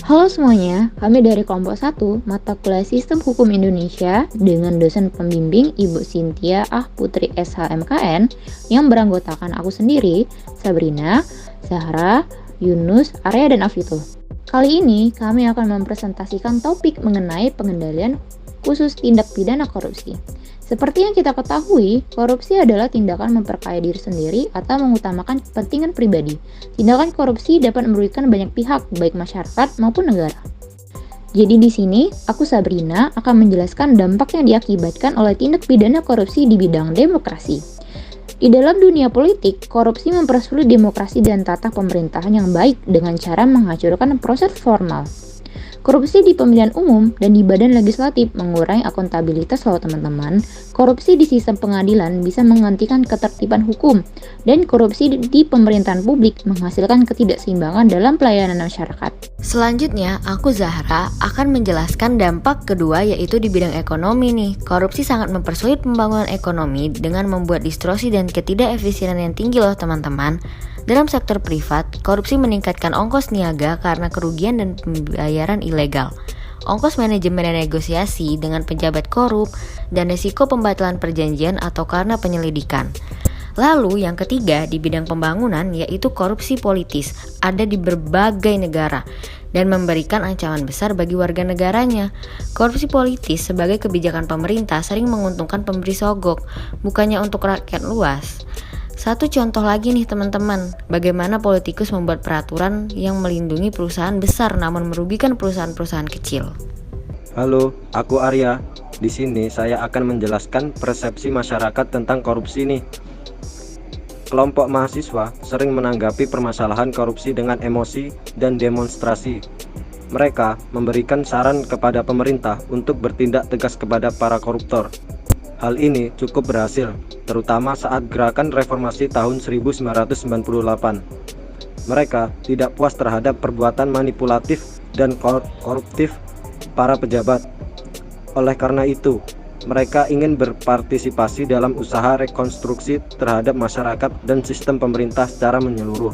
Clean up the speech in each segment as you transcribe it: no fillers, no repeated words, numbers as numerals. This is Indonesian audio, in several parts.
Halo semuanya, kami dari kelompok 1 mata kuliah Sistem Hukum Indonesia dengan dosen pembimbing Ibu Cynthia Putri SHMKN yang beranggotakan aku sendiri, Sabrina, Zahra, Yunus, Arya, dan Afito. Kali ini kami akan mempresentasikan topik mengenai pengendalian khusus tindak pidana korupsi. Seperti yang kita ketahui, korupsi adalah tindakan memperkaya diri sendiri atau mengutamakan kepentingan pribadi. Tindakan korupsi dapat merugikan banyak pihak, baik masyarakat maupun negara. Jadi di sini, aku Sabrina akan menjelaskan dampak yang diakibatkan oleh tindak pidana korupsi di bidang demokrasi. Di dalam dunia politik, korupsi mempersulit demokrasi dan tata pemerintahan yang baik dengan cara menghancurkan proses formal. Korupsi di pemilihan umum dan di badan legislatif mengurangi akuntabilitas loh teman-teman. Korupsi di sistem pengadilan bisa menghentikan ketertiban hukum, dan korupsi di pemerintahan publik menghasilkan ketidakseimbangan dalam pelayanan masyarakat. Selanjutnya, aku Zahra akan menjelaskan dampak kedua yaitu di bidang ekonomi nih. Korupsi sangat mempersulit pembangunan ekonomi dengan membuat distorsi dan ketidakefisienan yang tinggi loh teman-teman. Dalam sektor privat, korupsi meningkatkan ongkos niaga karena kerugian dan pembayaran ilegal. Ongkos manajemen dan negosiasi dengan pejabat korup, dan risiko pembatalan perjanjian atau karena penyelidikan. Lalu yang ketiga di bidang pembangunan yaitu korupsi politis ada di berbagai negara dan memberikan ancaman besar bagi warga negaranya. Korupsi politis sebagai kebijakan pemerintah sering menguntungkan pemberi sogok, bukannya untuk rakyat luas. Satu contoh lagi nih teman-teman, bagaimana politikus membuat peraturan yang melindungi perusahaan besar namun merugikan perusahaan-perusahaan kecil. Halo, aku Arya. Di sini saya akan menjelaskan persepsi masyarakat tentang korupsi nih. Kelompok mahasiswa sering menanggapi permasalahan korupsi dengan emosi dan demonstrasi. Mereka memberikan saran kepada pemerintah untuk bertindak tegas kepada para koruptor. Hal ini cukup berhasil, terutama saat gerakan reformasi tahun 1998. Mereka tidak puas terhadap perbuatan manipulatif dan koruptif para pejabat. Oleh karena itu, mereka ingin berpartisipasi dalam usaha rekonstruksi terhadap masyarakat dan sistem pemerintah secara menyeluruh,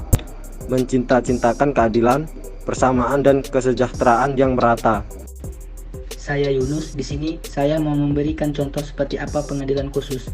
mencinta-cintakan keadilan, persamaan dan kesejahteraan yang merata. Saya Yunus. Di sini saya mau memberikan contoh seperti apa pengadilan khusus,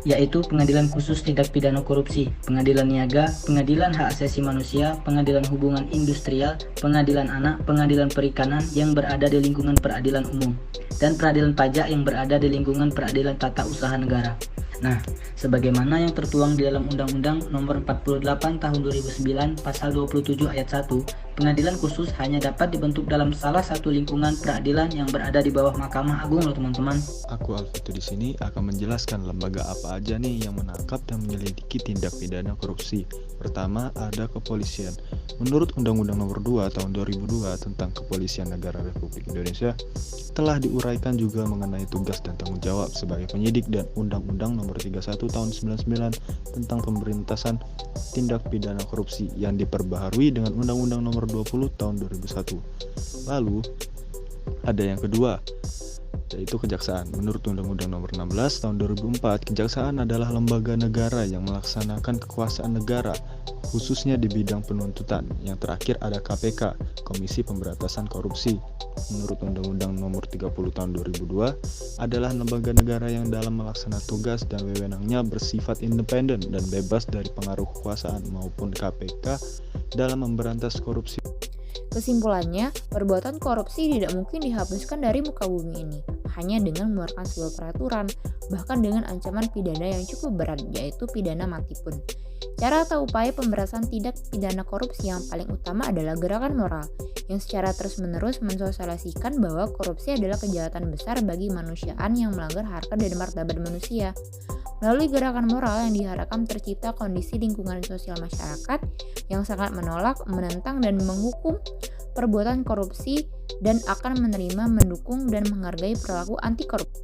yaitu pengadilan khusus tindak pidana korupsi, pengadilan niaga, pengadilan hak asasi manusia, pengadilan hubungan industrial, pengadilan anak, pengadilan perikanan yang berada di lingkungan peradilan umum, dan peradilan pajak yang berada di lingkungan peradilan tata usaha negara. Nah, sebagaimana yang tertuang di dalam Undang-Undang Nomor 48 Tahun 2009 Pasal 27 Ayat 1, pengadilan khusus hanya dapat dibentuk dalam salah satu lingkungan peradilan yang berada di bawah Mahkamah Agung loh teman-teman. Aku Alfito di sini akan menjelaskan lembaga apa aja nih yang menangkap dan menyelidiki tindak pidana korupsi. Pertama, ada kepolisian. Menurut Undang-Undang Nomor 2 Tahun 2002 tentang Kepolisian Negara Republik Indonesia, telah diuraikan juga mengenai tugas dan tanggung jawab sebagai penyidik dan Undang-Undang Nomor 31 Tahun 99 tentang pemberantasan tindak pidana korupsi yang diperbaharui dengan Undang-Undang Nomor 20 Tahun 2001. Lalu, ada yang kedua, yaitu kejaksaan. Menurut Undang-Undang Nomor 16 Tahun 2004, kejaksaan adalah lembaga negara yang melaksanakan kekuasaan negara, khususnya di bidang penuntutan. Yang terakhir ada KPK, Komisi Pemberantasan Korupsi. Menurut Undang-Undang Nomor 30 Tahun 2002, adalah lembaga negara yang dalam melaksanakan tugas dan wewenangnya bersifat independen dan bebas dari pengaruh kekuasaan maupun KPK dalam memberantas korupsi. Kesimpulannya, perbuatan korupsi tidak mungkin dihapuskan dari muka bumi ini, hanya dengan mengeluarkan sebuah peraturan, bahkan dengan ancaman pidana yang cukup berat, yaitu pidana mati pun. Cara atau upaya pemberantasan tindak pidana korupsi yang paling utama adalah gerakan moral, yang secara terus-menerus mensosialisasikan bahwa korupsi adalah kejahatan besar bagi manusiaan yang melanggar harkat dan martabat manusia. Melalui gerakan moral yang diharapkan tercipta kondisi lingkungan sosial masyarakat yang sangat menolak, menentang, dan menghukum perbuatan korupsi dan akan menerima, mendukung, dan menghargai perilaku anti korupsi.